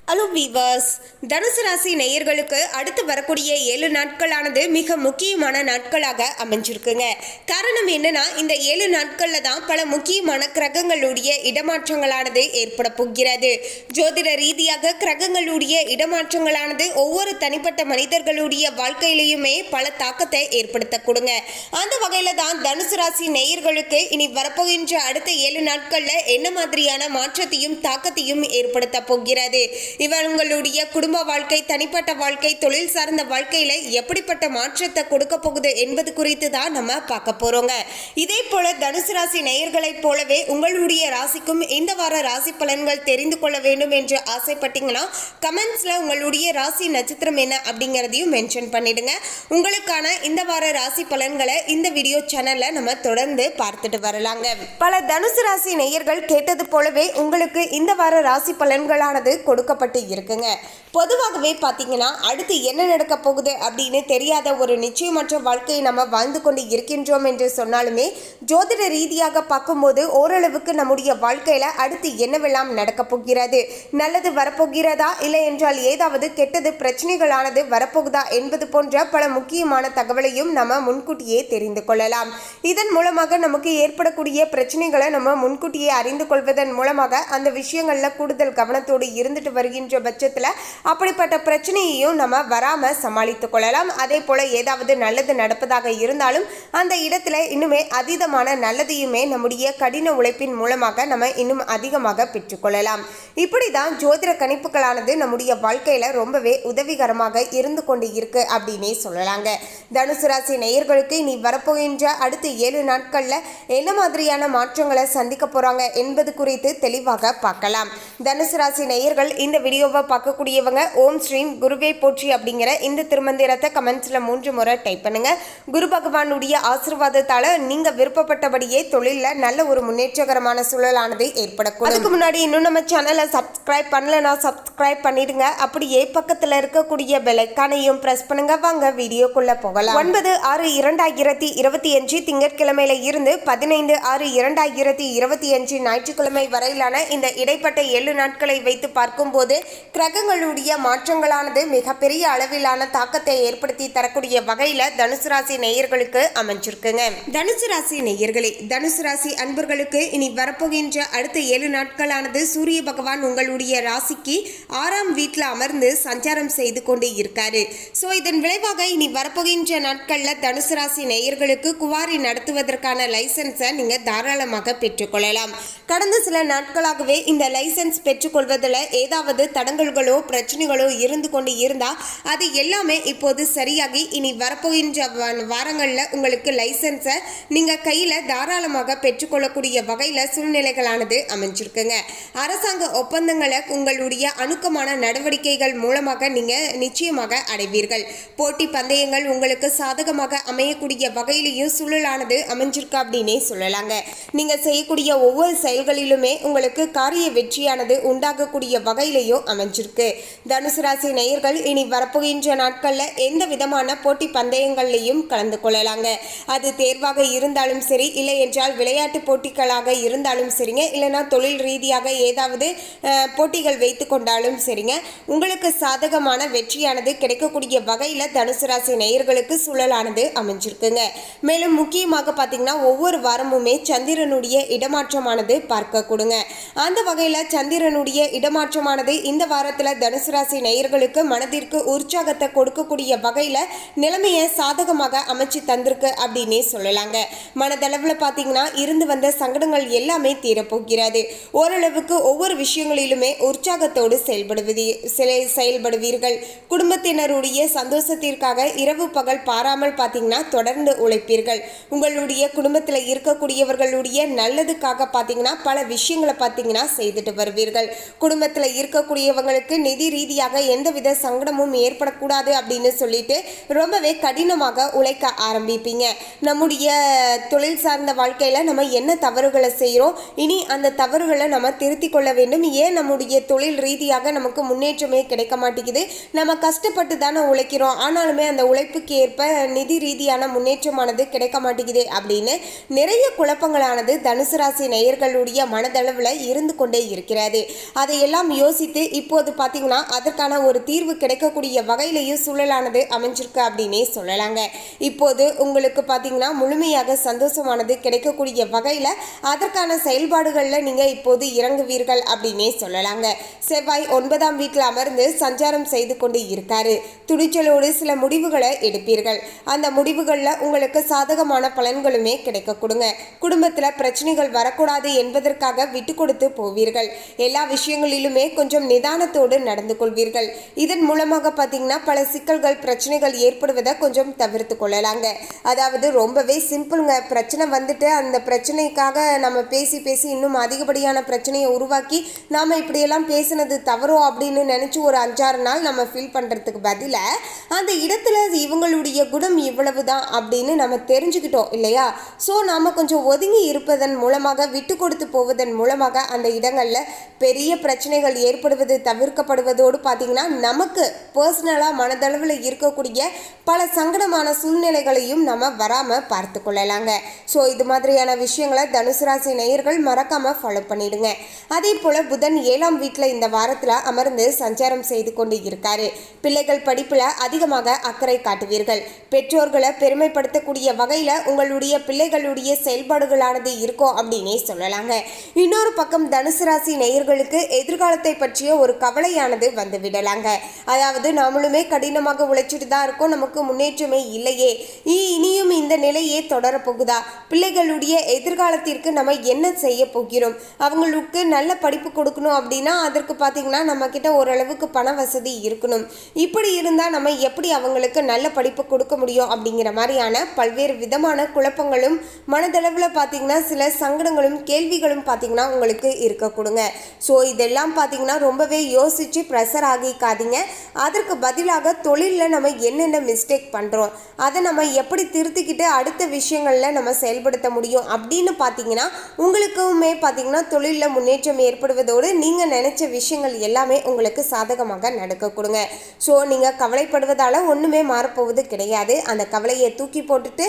Hello viewers, தனுசு ராசி நேயர்களுக்கு அடுத்து வரக்கூடிய 7 நாட்களானது மிக முக்கியமான நாட்களாக அமைஞ்சிருக்குங்க. காரணம் என்னன்னா, இந்த 7 நாட்கள்ல தான் பல முக்கியமான கிரகங்களுடைய இடமாற்றங்களானது ஏற்பட போகிறது. ஜோதிட ரீதியாக கிரகங்களுடைய இடமாற்றங்களானது ஒவ்வொரு தனிப்பட்ட மனிதர்களுடைய வாழ்க்கையிலையுமே பல தாக்கத்தை ஏற்படுத்த கொடுங்க. அந்த வகையில தான் தனுசு ராசி நேயர்களுக்கு இனி வரப்போகின்ற அடுத்த 7 நாட்கள்ல என்ன மாதிரியான மாற்றத்தையும் தாக்கத்தையும் ஏற்படுத்த போகிறது. இவங்களுடைய குடும்ப வாழ்க்கை, தனிப்பட்ட வாழ்க்கை, தொழில் சார்ந்த வாழ்க்கையில எப்படிப்பட்ட மாற்றத்தை கொடுக்க போகுது என்பது குறித்து தான் நம்ம பார்க்க போறோங்க. இதே போல தனுசு ராசி நேயர்களைப் போலவே உங்களுடைய ராசிக்கும் இந்த வார ராசி பலன்கள் தெரிந்து கொள்ள வேண்டும் என்று ஆசைப்பட்டீங்கன்னா கமெண்ட்ஸ்ல உங்களுடைய ராசி நட்சத்திரம் என்ன அப்படிங்கிறதையும் மென்ஷன் பண்ணிடுங்க. உங்களுக்கான இந்த வார ராசி பலன்களை இந்த வீடியோ சேனல்ல நம்ம தொடர்ந்து பார்த்துட்டு வரலாங்க. பல தனுசு ராசி நேயர்கள் கேட்டது போலவே உங்களுக்கு இந்த வார ராசி பலன்களானது கொடுக்கப்பட்டு இருக்குங்க. பொதுவாகவே பார்த்தீங்கன்னா, அடுத்து என்ன நடக்க போகுது அப்படின்னு தெரியாத ஒரு நிச்சயமற்ற வாழ்க்கையை நம்ம வாழ்ந்து கொண்டு இருக்கின்றோம் என்று சொன்னாலுமே, ஜோதிட ரீதியாக பார்க்கும்போது ஓரளவுக்கு நம்முடைய வாழ்க்கையில அடுத்து என்னவெல்லாம் நடக்க போகிறது, நல்லது வரப்போகிறதா, இல்லை என்றால் ஏதாவது கெட்டது பிரச்சனைகளானது வரப்போகுதா என்பது போன்ற பல முக்கியமான தகவலையும் நம்ம முன்கூட்டியே தெரிந்து கொள்ளலாம். இதன் மூலமாக நமக்கு ஏற்படக்கூடிய பிரச்சனைகளை நம்ம முன்கூட்டியே அறிந்து கொள்வதன் மூலமாக அந்த விஷயங்கள்ல கூடுதல் கவனத்தோடு இருந்துட்டு வருகின்ற பட்சத்தில் அப்படிப்பட்ட பிரச்சனையையும் நம்ம வராம சமாளித்துக் கொள்ளலாம். அதே போல ஏதாவது நல்லது நடப்பதாக இருந்தாலும் அந்த இடத்துல இன்னுமே அதீதமான நல்லதையுமே நம்முடைய கடின உழைப்பின் மூலமாக நம்ம இன்னும் அதிகமாக பெற்றுக்கொள்ளலாம். இப்படிதான் ஜோதிட கணிப்புகளானது நம்முடைய வாழ்க்கையில ரொம்பவே உதவிகரமாக இருந்து கொண்டு இருக்கு அப்படின்னே சொல்லலாங்க. தனுசு ராசி நேயர்களுக்கு இனி வரப்போகின்ற அடுத்த 7 நாட்கள்ல என்ன மாதிரியான மாற்றங்களை சந்திக்க போறாங்க என்பது குறித்து தெளிவாக பார்க்கலாம். தனுசு ராசி நேயர்கள் இந்த வீடியோவை பார்க்கக்கூடியவங்க ஓம் ஸ்ரீம் குருவே போற்றி அப்படிங்கிற இந்த திருமந்திரத்தை கமெண்ட்ஸ்ல 3 முறை டைப் பண்ணுங்க. குரு பகவானுடைய ஆசீர்வாதத்தால நீங்க விருப்பப்பட்டபடியே தொழில நல்ல ஒரு முன்னேற்றகரமான சூழலானது ஏற்படக்கூடும். அதுக்கு முன்னாடி இன்னும் நம்ம சேனலை சப்ஸ்கிரைப் பண்ணலனா சப்ஸ்கிரைப் பண்ணிடுங்க. அப்படியே பக்கத்துல இருக்கக்கூடிய பெல் ஐகானையும் பிரஸ் பண்ணுங்க. வாங்க வீடியோக்குள்ள போகலாம். 9/6/2025 திங்கட்கிழமையில இருந்து 15/6/2025 ஞாயிற்றுக்கிழமை வரையிலான இந்த இடைப்பட்ட 7 நாட்களை வைத்து பார்க்கும்போது கிரகங்களுடைய மாற்றங்களானது மிகப்பெரிய அளவிலான தாக்கத்தை ஏற்படுத்தி தரக்கூடிய வகையில தனுசு ராசி நேயர்களுக்கு அமைஞ்சிருக்குங்க. தனுசு ராசி நேயர்களே, தனுசு ராசி அன்பர்களுக்கு இனி வரப்போகின்ற அடுத்த 7 நாட்களானது சூரிய பகவான் உங்களுடைய ராசிக்கு 6ஆம் வீட்டில் அமர்ந்து சஞ்சாரம் செய்து கொண்டு இருக்காரு. ஸோ இதன் விளைவாக இனி வரப்போகின்ற நாட்கள்ல தனுசு ராசி நேயர்களுக்கு குவாரி நடத்துவதற்கான லைசன்ஸை நீங்க தாராளமாக பெற்றுக்கொள்ளலாம். கடந்த சில நாட்களாகவே இந்த லைசன்ஸ் பெற்றுக்கொள்வதில் ஏதாவது தடங்கல்களோ பிரச்சனைகளோ இருந்து கொண்டு இருந்தா அது எல்லாமே இப்போது சரியாகி இனி வரப்போகின்ற வாரங்களில் உங்களுக்கு லைசன்ஸை நீங்க கையில தாராளமாக பெற்றுக்கொள்ளக்கூடிய வகையில சூழ்நிலைகளானது அமைஞ்சிருக்குங்க. அரசாங்க ஒப்பந்தங்களை உங்களுடைய அணுக்கமான நடவடிக்கைகள் மூலமாக நீங்க நிச்சயமாக அடைவீர்கள். போட்டி பந்தயங்கள் உங்களுக்கு சாதகமாக அமையக்கூடிய வகையிலையும் சூழலானது அமைஞ்சிருக்கு அப்படின்னே சொல்லலாங்க. நீங்க செய்யக்கூடிய ஒவ்வொரு செயல்களிலுமே உங்களுக்கு காரிய வெற்றியானது உண்டாகக்கூடிய வகையிலையும் அமைஞ்சிருக்கு. தனுசு ராசி நேயர்கள் இனி வரப்போகின்ற நாட்கள்ல எந்த விதமான போட்டி பந்தயங்கள்லையும் கலந்து கொள்ளலாங்க. அது தேர்வாக இருந்தாலும் சரி, இல்லை என்றால் விளையாட்டு போட்டிகளாக இருந்தாலும் சரிங்க, இல்லைனா தொழில் ரீதியாக ஏதாவது போட்டிகள் வைத்து கொண்டாலும் சரிங்க, உங்களுக்கு சாதகமான வெற்றியானது கிடைக்கக்கூடிய வகையில தனுசு ராசி நேயர்களுக்கு சூழலானது அமைஞ்சிருக்குங்க. மேலும் முக்கியமாக பார்த்தீங்கன்னா, ஒவ்வொரு வாரமுமே சந்திரனுடைய இடமாற்றமானது பார்க்க கொடுங்க. அந்த வகையில சந்திரனுடைய இடமாற்றமானது இந்த வாரத்துல தனுசு ராசி நேயர்களுக்கு மனதிற்கு உற்சாகத்தை கொடுக்கக்கூடிய வகையில நிலைமையை சாதகமாக அமைச்சு தந்திருக்கு அப்படின்னே சொல்லலாங்க. மனதளவுல பாத்தீங்கன்னா, இருந்து வந்த சங்கடங்கள் எல்லாமே தீரப்போகிறது. ஓரளவுக்கு ஒவ்வொரு விஷயங்களிலுமே உற்சாகத்தோடு செயல்படுவீர்கள். குடும்பத்தினருடைய சந்தோஷத்திற்காக இரவு பகல் பாராமல் பாத்தீங்கன்னா தொடர்ந்து உழைப்பீர்கள். உங்களுடைய குடும்பத்துல இருக்கக்கூடியவர்களுடைய நல்லதுக்காக பாத்தீங்கன்னா பல விஷயங்களை பாத்தீங்கன்னா செய்துட்டு வருவீர்கள். குடும்பத்துல இருக்கக்கூடியவங்களுக்கு நிதி ரீதியாக எந்தவித சங்கடமும் ஏற்படக்கூடாது அப்படின்னு சொல்லிட்டு ரொம்பவே கடினமாக உழைக்க ஆரம்பிப்பீங்க. நம்முடைய தொழில் சார்ந்த வாழ்க்கையில நம்ம என்ன தவறுகளை செய்கிறோம், இனி அந்த தவறுகளை நம்ம திருத்தி கொள்ள வேண்டும். ஏன் நம்முடைய தொழில் ரீதியாக நமக்கு முன்னேற்றமே கிடைக்க மாட்டேங்குது, நம்ம கஷ்டப்பட்டு தானே உழைக்கிறோம், ஆனாலுமே அந்த உழைப்புக்கு ஏற்ப நிதி ரீதியான முன்னேற்றமானது கிடைக்க மாட்டேங்குது அப்படின்னு நிறைய குழப்பங்களானது தனுசு ராசி நேயர்களுடைய மனதளவில் இருந்து கொண்டே இருக்கிறது. அதையெல்லாம் யோசித்து யோசித்து இப்போது பார்த்தீங்கன்னா அதற்கான ஒரு தீர்வு கிடைக்கக்கூடிய வகையிலையும் சூழலானது அமைஞ்சிருக்கு அப்படின்னே சொல்லலாங்க. இப்போது உங்களுக்கு பார்த்தீங்கன்னா முழுமையாக சந்தோஷமானது கிடைக்கக்கூடிய வகையில் அதற்கான செயல்பாடுகளில் நீங்கள் இப்போது இறங்குவீர்கள் அப்படின்னே சொல்லலாங்க. செவ்வாய் 9ஆம் வீட்டில் அமர்ந்து சஞ்சாரம் செய்து கொண்டு இருக்காரு. துணிச்சலோடு சில முடிவுகளை எடுப்பீர்கள். அந்த முடிவுகளில் உங்களுக்கு சாதகமான பலன்களுமே கிடைக்க கொடுங்க. குடும்பத்தில் பிரச்சனைகள் வரக்கூடாது என்பதற்காக விட்டு கொடுத்து போவீர்கள். எல்லா விஷயங்களிலுமே கொஞ்சம் நிதானத்தோடு நடந்து கொள்வீர்கள். இதன் மூலமாக பார்த்தீங்கன்னா பல சிக்கல்கள் பிரச்சனைகள் ஏற்படுவதை கொஞ்சம் தவிர்த்து கொள்ளலாங்க. அதாவது ரொம்பவே சிம்பிளுங்க. பிரச்சனை வந்துட்டு அந்த பிரச்சனைக்காக நம்ம பேசி பேசி இன்னும் அதிகப்படியான பிரச்சனையை உருவாக்கி நாம் இப்படியெல்லாம் பேசினது தவறோ அப்படின்னு நினச்சி ஒரு 5-6 நாள் நம்ம ஃபீல் பண்ணுறதுக்கு பதிலாக அந்த இடத்துல இவங்களுடைய குணம் இவ்வளவுதான் அப்படின்னு நம்ம தெரிஞ்சுக்கிட்டோம் இல்லையா? ஸோ நாம் கொஞ்சம் ஒதுங்கி இருப்பதன் மூலமாக விட்டு கொடுத்து போவதன் மூலமாக அந்த இடங்களில் பெரிய பிரச்சனைகள் ஏற்படுவது தவிர்க்கப்படுவதோடு பார்த்திங்கன்னா நமக்கு பர்சனலாக மனதளவில் இருக்கக்கூடிய பல சங்கடமான சூழ்நிலைகளையும் நம்ம வராமல் பார்த்து கொள்ளலாங்க. ஸோ இது மாதிரியான விஷயங்களை தனுசு ராசி நேயர்கள் மறக்காமல் ஃபாலோ பண்ணிடுங்க. அதே போல் புதன் 7ஆம் வீட்டில் இந்த வாரத்தில் அமர்ந்து சஞ்சாரம் செய்து கொண்டு இருக்காரு. பிள்ளைகள் படிப்பில் அதிகமாக அக்கறை காட்டுவீர்கள். பெற்றோர்களை பெருமைப்படுத்தக்கூடிய வகையில் உங்களுடைய பிள்ளைகளுடைய செயல்பாடுகளானது இருக்கும் அப்படின்னே சொல்லலாங்க. இன்னொரு பக்கம் தனுசு ராசி நேயர்களுக்கு எதிர்காலத்தை பற்றிய ஒரு கவலையானது வந்து விடலாங்க. அதாவது நாமளுமே கடினமாக உழைச்சிட்டு தான் இருக்கோம், நமக்கு முன்னேற்றமே இல்லையே, இனியும் இந்த நிலையே தொடரப்போகுதா, பிள்ளைகளுடைய எதிர்காலத்திற்கு நம்ம என்ன செய்ய போகிறோம், அவங்களுக்கு நல்ல படிப்பு கொடுக்கணும் அப்படின்னா அதற்கு பார்த்திங்கன்னா நம்ம கிட்ட ஓரளவுக்கு பண வசதி இருக்கணும், இப்படி இருந்தால் நம்ம எப்படி அவங்களுக்கு நல்ல படிப்பு கொடுக்க முடியும் அப்படிங்கிற மாதிரியான பல்வேறு விதமான குழப்பங்களும் மனதளவில் பார்த்திங்கன்னா சில சங்கடங்களும் கேள்விகளும் பார்த்திங்கன்னா உங்களுக்கு இருக்க கொடுங்க. ஸோ இதெல்லாம் பார்த்திங்கன்னா ரொம்பவே யோசித்து ப்ரெஷர் ஆகிக்காதீங்க. அதற்கு பதிலாக தொழிலில் நம்ம என்னென்ன மிஸ்டேக் பண்ணுறோம், அதை நம்ம எப்படி திருத்திக்கிட்டு அடுத்த விஷயங்களில் நம்ம செயல்படுத்த முடியும் அப்படின்னு பார்த்திங்கன்னா உங்களுக்குமே பார்த்திங்கன்னா தொழிலில் முன்னேற்றம் ஏற்படுவதோடு நீங்கள் நினச்ச விஷயங்கள் எல்லாமே உங்களுக்கு சாதகமாக நடக்க கொடுங்க. ஸோ நீங்கள் கவலைப்படுவதால் ஒன்றுமே மாறப்போவது கிடையாது. அந்த கவலையை தூக்கி போட்டுட்டு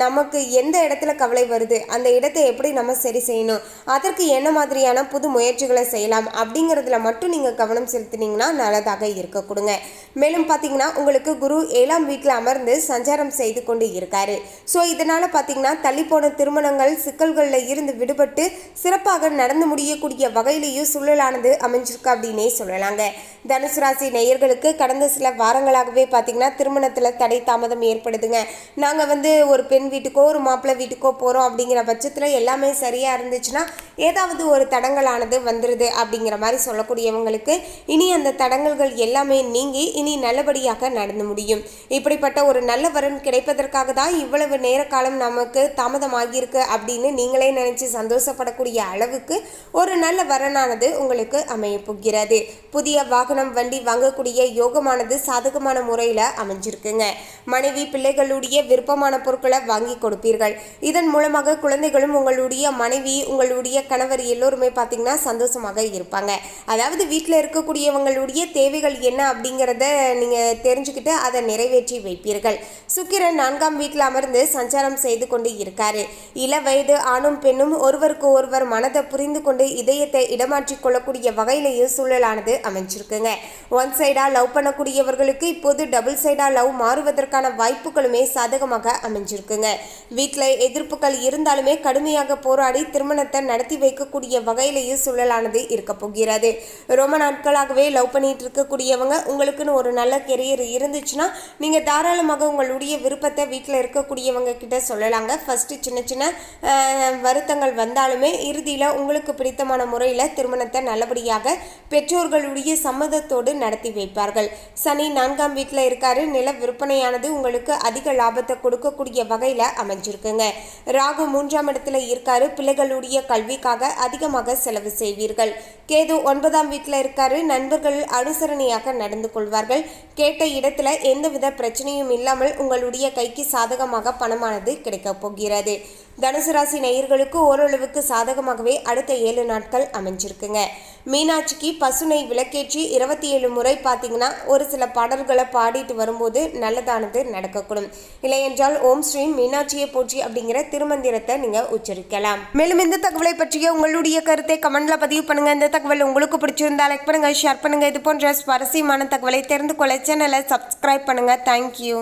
நமக்கு எந்த இடத்துல கவலை வருது, அந்த இடத்தை எப்படி நம்ம சரி செய்யணும், அதற்கு என்ன மாதிரியான புது முயற்சிகளை செய்யலாம் அப்படிங்கிறதுல மட்டும் நீங்கள் கவனம் செலுத்தினீங்கன்னா நல்லதாக இருக்க கொடுங்க. மேலும் பார்த்தீங்கன்னா உங்களுக்கு குரு 7ஆம் வீட்டில் அமர்ந்து சஞ்சாரம் செய்து கொண்டு இருக்காரு. ஸோ இதனால் பார்த்தீங்கன்னா தள்ளிப்போன திருமணங்கள் சிக்கல்களில் இருந்து விடுபட்டு சிறப்பாக நடந்து முடியக்கூடிய வகையிலேயும் சூழலானது அமைஞ்சிருக்கு அப்படின்னே சொல்லலாங்க. தனுசு ராசி நேயர்களுக்கு கடந்த சில வாரங்களாகவே பார்த்தீங்கன்னா திருமணத்தில் தடை தாமதம் ஏற்படுதுங்க. நாங்கள் ஒரு பெண் வீட்டுக்கோ ஒரு மாப்பிள்ளை வீட்டுக்கோ போகிறோம் அப்படிங்கிற பட்சத்தில் எல்லாமே சரியாக இருந்துச்சுன்னா ஏதாவது ஒரு தடங்கலானது வந்துடுது அப்படிங்கிற மாதிரி சொல்லக்கூடியவங்களுக்கு இனி அந்த தடங்கல்கள் எல்லாமே நீங்கி இனி நல்லபடியாக நடந்து முடியும். இப்படிப்பட்ட ஒரு நல்ல வரன் கிடைப்பதற்காக தான் இவ்வளவு நேர காலம் நமக்கு தாமதமாகியிருக்கு அப்படின்னு நீங்களே நினச்சி சந்தோஷப்படக்கூடிய அளவுக்கு ஒரு நல்ல வரனானது உங்களுக்கு அமைய போகிறது. புதிய வாகனம் வண்டி வாங்கக்கூடிய யோகமானது சாதகமான முறையில் அமைஞ்சிருக்குங்க. மனைவி பிள்ளைகளுடைய விருப்பமான பொருட்களை வாங்கி கொடுப்பீர்கள். இதன் மூலமாக குழந்தைகளும் உங்களுடைய மனைவி உங்களுடைய கணவர் எல்லோருமே பார்த்தீங்கன்னா சந்தோஷமாக இருப்பாங்க. அதாவது வீட்டில் இருக்கக்கூடியவங்களுடைய தேவைகள் என்ன அப்படிங்கிறத நீங்கள் தெரிஞ்சுக்கிட்டு அதை நிறைவேற்றி வைப்பீர்கள். சுக்கிரன் 4ஆம் வீட்டில் அமர்ந்து சஞ்சாரம் செய்து கொண்டு இருக்காரு. இள வயது ஆணும் பெண்ணும் ஒருவருக்கு ஒருவர் மனதை புரிந்து கொண்டு இதயத்தை இடமாற்றி கொள்ளக்கூடிய வகையிலேயே சூழலானது அமைஞ்சிருக்குங்க. ஒன் சைடாக லவ் பண்ணக்கூடியவர்களுக்கு இப்போது டபுள் சைடாக லவ் மாறுவதற்கான வாய்ப்புகளுமே சாதகமாக அமைஞ்சிருக்குங்க. வீட்டில் எதிர்ப்புகள் இருந்தாலுமே கடுமையாக போராடி திருமணத்தை நடத்தி வைக்கக்கூடிய வகையிலேயே சூழலானது இருக்க போகிறது. ரொம்ப நாட்களாகவே லவ் பண்ணிட்டு இருக்கக்கூடியவங்க உங்களுக்குன்னு ஒரு நல்ல கெரியர் இருந்துச்சுன்னா நீங்கள் தாராளமாக உங்களுடைய விருப்பத்தை வீட்டில் இருக்கக்கூடியவங்க கிட்ட சொல்லலாங்க. ஃபஸ்ட்டு சின்ன சின்ன வருத்தங்கள் வந்தாலுமே இறுதியில் உங்களுக்கு பிடித்தமான முறையில் திருமணத்தை நல்லபடியாக பெற்றோர்களுடைய சம்மதத்தோடு நடத்தி வைப்பார்கள். சனி 4ஆம் வீட்டில் இருக்காரு. நில விற்பனையானது உங்களுக்கு அதிக லாபத்தை கொடுக்கக்கூடிய வகையில் அமைஞ்சிருக்குங்க. ராகு 3ஆம் இடத்துல இருக்காரு. பிள்ளைகளுடைய கல்விக்காக அதிகமாக செலவு செய்வீர்கள். கேது 9ஆம் வீட்டில் இருக்காரு. நண்பர்கள் அனுசரணையாக நடந்து கொள்வார்கள். கேட்ட இடத்துல எந்தவித பிரச்சனையும் இல்லாமல் உங்களுடைய கைக்கு சாதகமாக பணமானது கிடைக்க போகிறது. தனுசு ராசி நேயர்களுக்கு ஓரளவுக்கு சாதகமாகவே அடுத்த 7 நாட்கள் அமைஞ்சிருக்குங்க. மீனாட்சிக்கு பசுனை விளக்கேற்றி 27 முறை பார்த்தீங்கன்னா ஒரு சில பாடல்களை பாடிட்டு வரும்போது நல்லதானது நடக்கக்கூடும். இல்லையென்றால் ஓம் ஸ்ரீ மீனாட்சியை போற்றி அப்படிங்கிற திருமந்திரத்தை நீங்க உச்சரிக்கலாம். மேலும் இந்த தகவலை பற்றிய உங்களுடைய கருத்தை கமெண்ட்ல பதிவு பண்ணுங்க. இந்த தகவல் உங்களுக்கு பிடிச்சிருந்தா லைக் பண்ணுங்க, ஷேர் பண்ணுங்க. இது போன்ற சுவாரஸ்யமான தகவலை தெரிந்து கொள்ள சேனலை சப்ஸ்கிரைப் பண்ணுங்க. தேங்க்யூ.